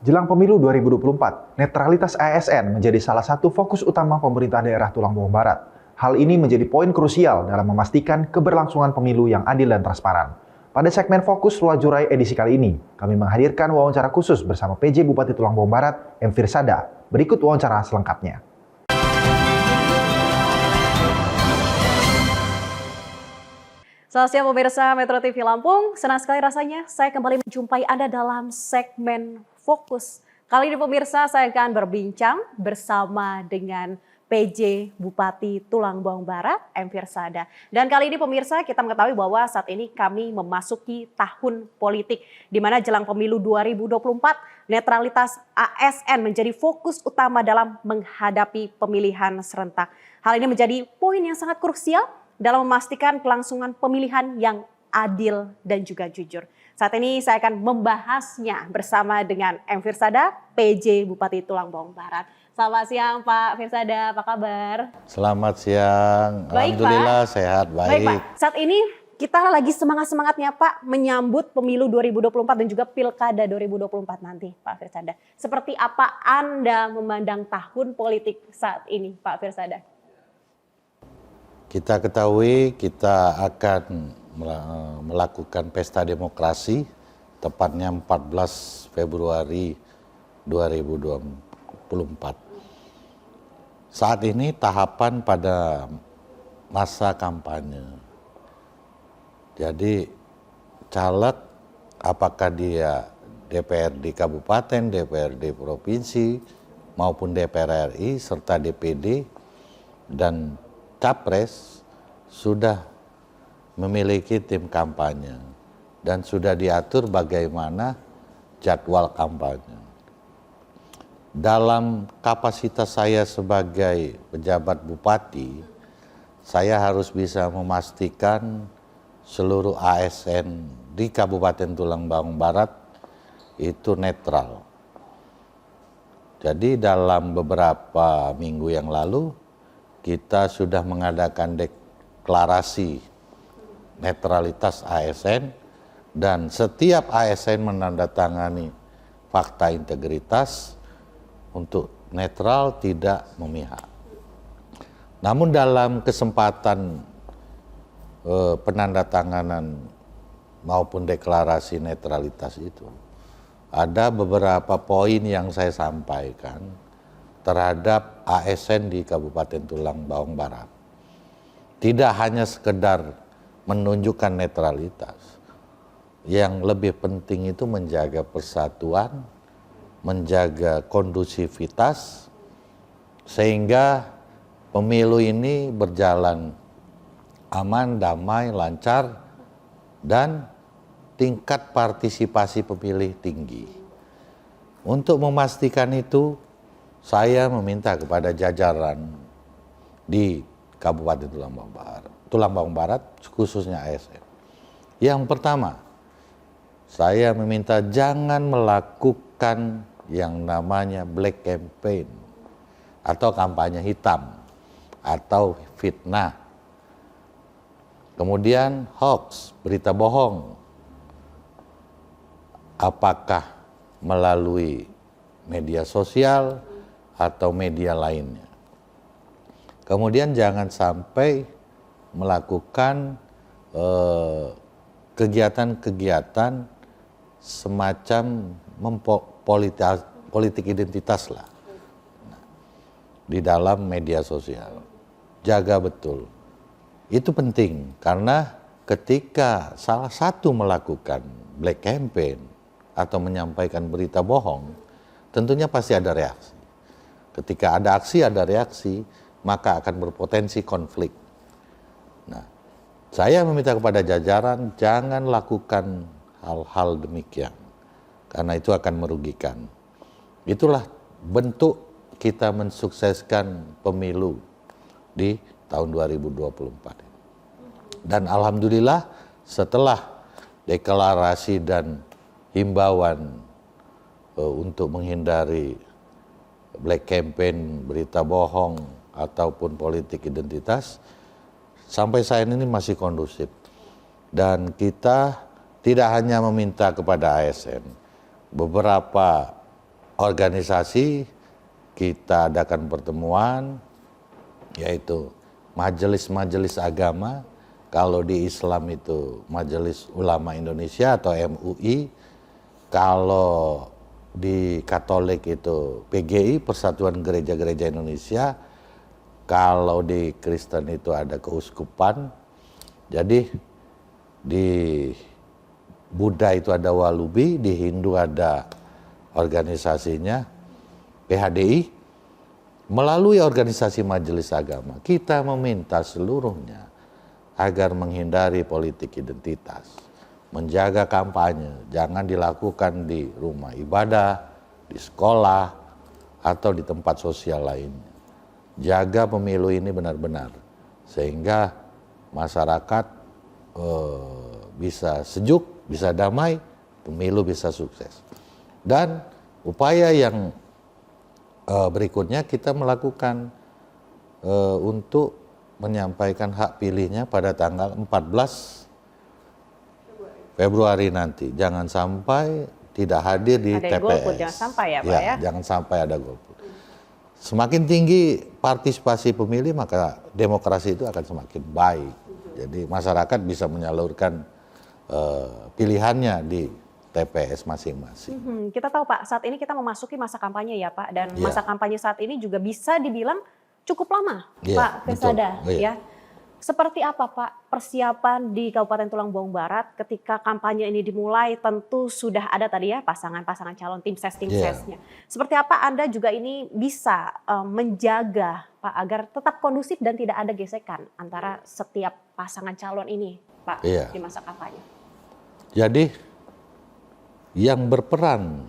Jelang pemilu 2024, netralitas ASN menjadi salah satu fokus utama pemerintah daerah Tulang Bawang Barat. Hal ini menjadi poin krusial dalam memastikan keberlangsungan pemilu yang adil dan transparan. Pada segmen Fokus Luajurai edisi kali ini, kami menghadirkan wawancara khusus bersama PJ Bupati Tulang Bawang Barat, M. Firsada. Berikut wawancara selengkapnya. Selamat siang pemirsa Metro TV Lampung, senang sekali rasanya saya kembali menjumpai Anda dalam segmen Fokus. Kali ini pemirsa saya akan berbincang bersama dengan PJ Bupati Tulang Bawang Barat, M. Firsada. Dan kali ini pemirsa kita mengetahui bahwa saat ini kami memasuki tahun politik di mana jelang pemilu 2024 netralitas ASN menjadi fokus utama dalam menghadapi pemilihan serentak. Hal ini menjadi poin yang sangat krusial dalam memastikan kelangsungan pemilihan yang adil dan juga jujur. Saat ini saya akan membahasnya bersama dengan M. Firsada, PJ Bupati Tulang Bawang Barat. Selamat siang Pak Firsada, apa kabar? Selamat siang, baik, alhamdulillah Pak. Sehat, baik. Baik Pak, saat ini kita lagi semangat-semangatnya Pak menyambut pemilu 2024 dan juga pilkada 2024 nanti Pak Firsada. Seperti apa Anda memandang tahun politik saat ini Pak Firsada? Kita ketahui kita akan melakukan pesta demokrasi tepatnya 14 Februari 2024. Saat ini tahapan pada masa kampanye. Jadi caleg apakah dia DPRD Kabupaten, DPRD Provinsi maupun DPR RI serta DPD dan Capres sudah memiliki tim kampanye dan sudah diatur bagaimana jadwal kampanye. Dalam kapasitas saya sebagai pejabat bupati, saya harus bisa memastikan seluruh ASN di Kabupaten Tulang Bawang Barat itu netral. Jadi dalam beberapa minggu yang lalu, kita sudah mengadakan deklarasi netralitas ASN dan setiap ASN menandatangani fakta integritas untuk netral tidak memihak. Namun dalam kesempatan penandatanganan maupun deklarasi netralitas itu ada beberapa poin yang saya sampaikan terhadap ASN di Kabupaten Tulang Bawang Barat. Tidak hanya sekedar menunjukkan netralitas, yang lebih penting itu menjaga persatuan, menjaga kondusivitas, sehingga pemilu ini berjalan aman, damai, lancar, dan tingkat partisipasi pemilih tinggi. Untuk memastikan itu, saya meminta kepada jajaran di Kabupaten Tulang Bawang Barat, khususnya ASN. Yang pertama, saya meminta jangan melakukan yang namanya black campaign atau kampanye hitam atau fitnah. Kemudian hoax, berita bohong. Apakah melalui media sosial atau media lainnya. Kemudian jangan sampai melakukan kegiatan-kegiatan semacam politik identitas lah di dalam media sosial. Jaga betul. Itu penting karena ketika salah satu melakukan black campaign atau menyampaikan berita bohong, tentunya pasti ada reaksi. Ketika ada aksi, ada reaksi, maka akan berpotensi konflik. Nah, saya meminta kepada jajaran jangan lakukan hal-hal demikian, karena itu akan merugikan. Itulah bentuk kita mensukseskan pemilu di tahun 2024. Dan alhamdulillah setelah deklarasi dan himbauan untuk menghindari black campaign, berita bohong, ataupun politik identitas, sampai saat ini masih kondusif. Dan kita tidak hanya meminta kepada ASN, beberapa organisasi kita adakan pertemuan, yaitu majelis-majelis agama. Kalau di Islam itu Majelis Ulama Indonesia atau MUI, kalau di Katolik itu PGI, Persatuan Gereja-Gereja Indonesia, kalau di Kristen itu ada keuskupan. Jadi di Buddha itu ada Walubi, di Hindu ada organisasinya PHDI. Melalui organisasi majelis agama, kita meminta seluruhnya agar menghindari politik identitas, menjaga kampanye, jangan dilakukan di rumah ibadah, di sekolah, atau di tempat sosial lainnya. Jaga pemilu ini benar-benar, sehingga masyarakat bisa sejuk, bisa damai, pemilu bisa sukses. Dan upaya yang berikutnya kita melakukan untuk menyampaikan hak pilihnya pada tanggal 14 Februari nanti. Jangan sampai tidak hadir di TPS. Golput, jangan sampai ya Pak ya? Jangan sampai ada golput. Semakin tinggi partisipasi pemilih, maka demokrasi itu akan semakin baik. Jadi masyarakat bisa menyalurkan pilihannya di TPS masing-masing. Kita tahu Pak, saat ini kita memasuki masa kampanye ya Pak, dan masa kampanye saat ini juga bisa dibilang cukup lama, Pak Pesada, ya. Seperti apa Pak persiapan di Kabupaten Tulang Bawang Barat ketika kampanye ini dimulai? Tentu sudah ada tadi ya pasangan-pasangan calon, tim sesnya. Seperti apa Anda juga ini bisa menjaga Pak agar tetap kondusif dan tidak ada gesekan antara setiap pasangan calon ini Pak di masa kampanye? Jadi yang berperan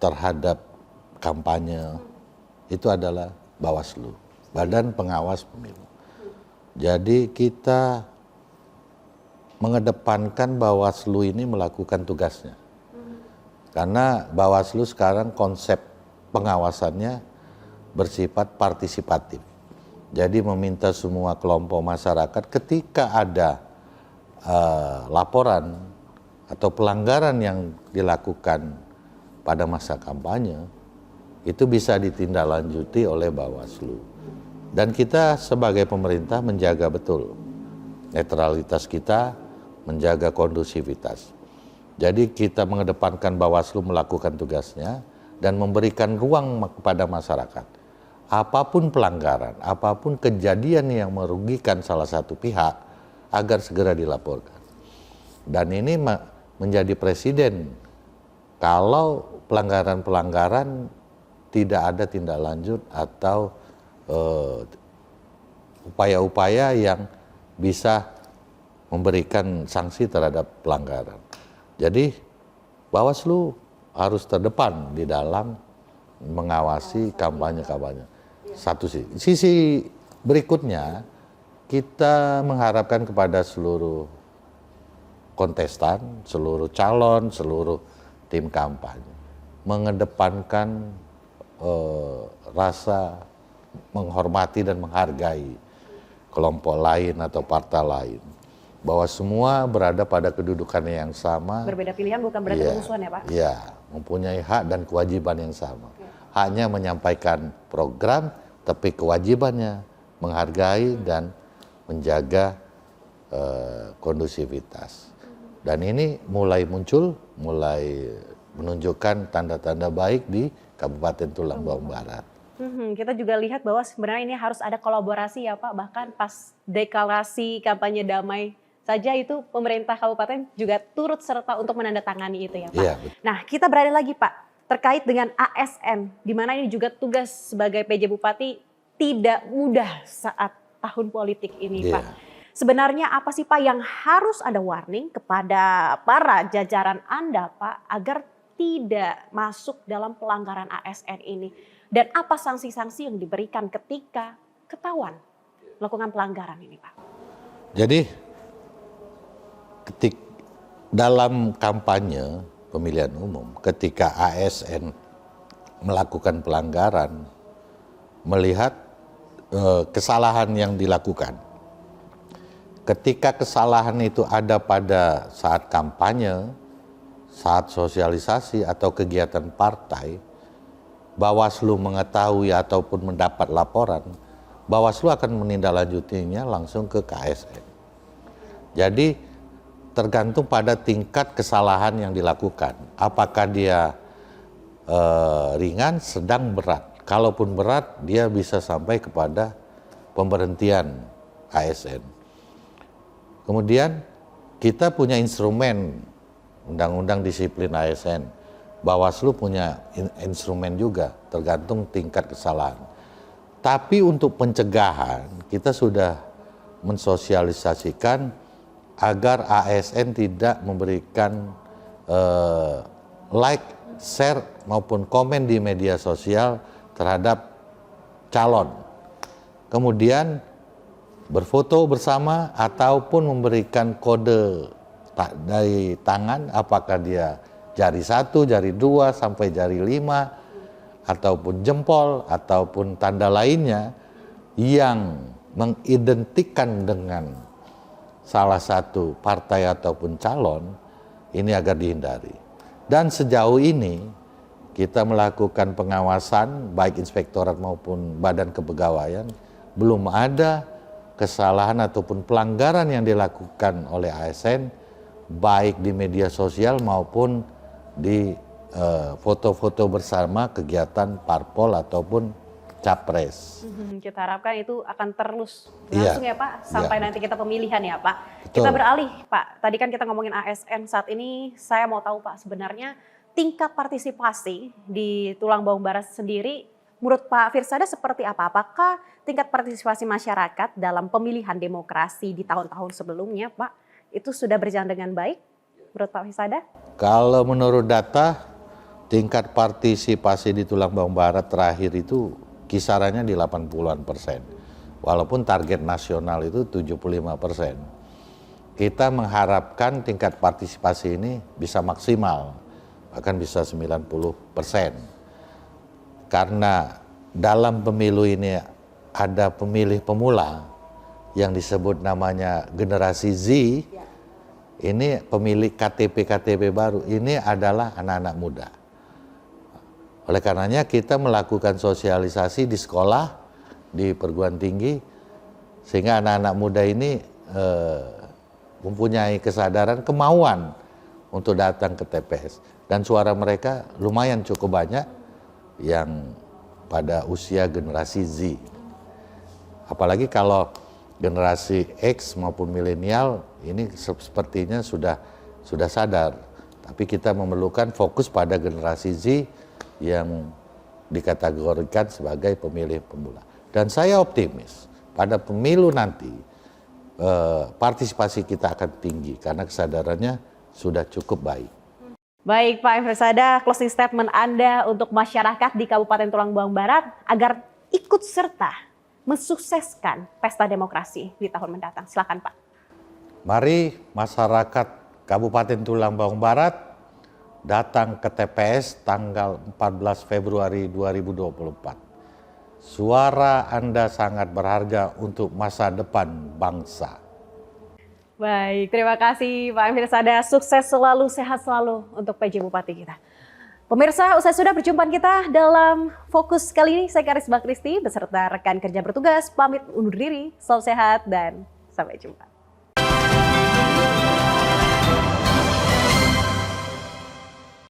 terhadap kampanye itu adalah Bawaslu, Badan Pengawas Pemilu. Jadi kita mengedepankan Bawaslu ini melakukan tugasnya. Karena Bawaslu sekarang konsep pengawasannya bersifat partisipatif. Jadi meminta semua kelompok masyarakat ketika ada laporan atau pelanggaran yang dilakukan pada masa kampanye, itu bisa ditindaklanjuti oleh Bawaslu. Dan kita sebagai pemerintah menjaga betul netralitas kita, menjaga kondusivitas. Jadi kita mengedepankan Bawaslu melakukan tugasnya dan memberikan ruang kepada masyarakat. Apapun pelanggaran, apapun kejadian yang merugikan salah satu pihak, agar segera dilaporkan. Dan ini menjadi presiden kalau pelanggaran-pelanggaran tidak ada tindak lanjut atau upaya-upaya yang bisa memberikan sanksi terhadap pelanggaran. Jadi Bawaslu harus terdepan di dalam mengawasi kampanye-kampanye. Satu sisi berikutnya, kita mengharapkan kepada seluruh kontestan, seluruh calon, seluruh tim kampanye mengedepankan rasa menghormati dan menghargai kelompok lain atau partai lain, bahwa semua berada pada kedudukan yang sama. Berbeda pilihan bukan berarti permusuhan ya Pak? Iya, mempunyai hak dan kewajiban yang sama. Haknya menyampaikan program, tapi kewajibannya menghargai dan menjaga kondusivitas. Dan ini mulai muncul, mulai menunjukkan tanda-tanda baik di Kabupaten Tulang Bawang Barat. Kita juga lihat bahwa sebenarnya ini harus ada kolaborasi ya Pak, bahkan pas deklarasi kampanye damai saja itu pemerintah kabupaten juga turut serta untuk menandatangani itu ya Pak. Ya, nah kita beralih lagi Pak, terkait dengan ASN, di mana ini juga tugas sebagai PJ Bupati tidak mudah saat tahun politik ini Pak. Sebenarnya apa sih Pak yang harus ada warning kepada para jajaran Anda Pak agar tidak masuk dalam pelanggaran ASN ini? Dan apa sanksi-sanksi yang diberikan ketika ketahuan melakukan pelanggaran ini Pak? Jadi dalam kampanye pemilihan umum, ketika ASN melakukan pelanggaran, melihat kesalahan yang dilakukan. Ketika kesalahan itu ada pada saat kampanye, saat sosialisasi atau kegiatan partai, Bawaslu mengetahui ataupun mendapat laporan, Bawaslu akan menindaklanjutinya langsung ke KSN. Jadi tergantung pada tingkat kesalahan yang dilakukan. Apakah dia ringan, sedang, berat. Kalaupun berat, dia bisa sampai kepada pemberhentian ASN. Kemudian kita punya instrumen Undang-Undang Disiplin ASN. Bawaslu punya instrumen juga, tergantung tingkat kesalahan. Tapi untuk pencegahan, kita sudah mensosialisasikan agar ASN tidak memberikan like, share maupun komen di media sosial terhadap calon. Kemudian berfoto bersama ataupun memberikan kode dari tangan, apakah dia jari 1, jari 2, sampai jari 5, ataupun jempol, ataupun tanda lainnya yang mengidentikan dengan salah satu partai ataupun calon, ini agar dihindari. Dan sejauh ini kita melakukan pengawasan baik inspektorat maupun badan kepegawaian, belum ada kesalahan ataupun pelanggaran yang dilakukan oleh ASN baik di media sosial maupun di foto-foto bersama kegiatan parpol ataupun capres. Kita harapkan itu akan terus berlangsung ya Pak, sampai nanti kita pemilihan ya Pak. Betul. Kita beralih Pak, tadi kan kita ngomongin ASN, saat ini saya mau tahu Pak, sebenarnya tingkat partisipasi di Tulang Bawang Barat sendiri menurut Pak Firsada seperti apa? Apakah tingkat partisipasi masyarakat dalam pemilihan demokrasi di tahun-tahun sebelumnya Pak, itu sudah berjalan dengan baik menurut Pak Firsada? Kalau menurut data, tingkat partisipasi di Tulang Bawang Barat terakhir itu kisarannya di 80-an%. Walaupun target nasional itu 75%. Kita mengharapkan tingkat partisipasi ini bisa maksimal, bahkan bisa 90%. Karena dalam pemilu ini ada pemilih pemula yang disebut namanya generasi Z, ini pemilik KTP baru, ini adalah anak-anak muda. Oleh karenanya kita melakukan sosialisasi di sekolah, di perguruan tinggi, sehingga anak-anak muda ini mempunyai kesadaran, kemauan untuk datang ke TPS. Dan suara mereka lumayan cukup banyak yang pada usia generasi Z. Apalagi kalau generasi X maupun milenial ini sepertinya sudah sadar. Tapi kita memerlukan fokus pada generasi Z yang dikategorikan sebagai pemilih pemula. Dan saya optimis pada pemilu nanti partisipasi kita akan tinggi karena kesadarannya sudah cukup baik. Baik Pak Firsada, closing statement Anda untuk masyarakat di Kabupaten Tulang Bawang Barat agar ikut serta mensukseskan pesta demokrasi di tahun mendatang. Silakan Pak. Mari masyarakat Kabupaten Tulang Bawang Barat datang ke TPS tanggal 14 Februari 2024. Suara Anda sangat berharga untuk masa depan bangsa. Baik, terima kasih Pak Firsada. Sukses selalu, sehat selalu untuk PJ Bupati kita. Pemirsa, usai sudah perjumpaan kita dalam Fokus kali ini, saya Karisma Kristi beserta rekan kerja bertugas pamit undur diri. Salam sehat dan sampai jumpa.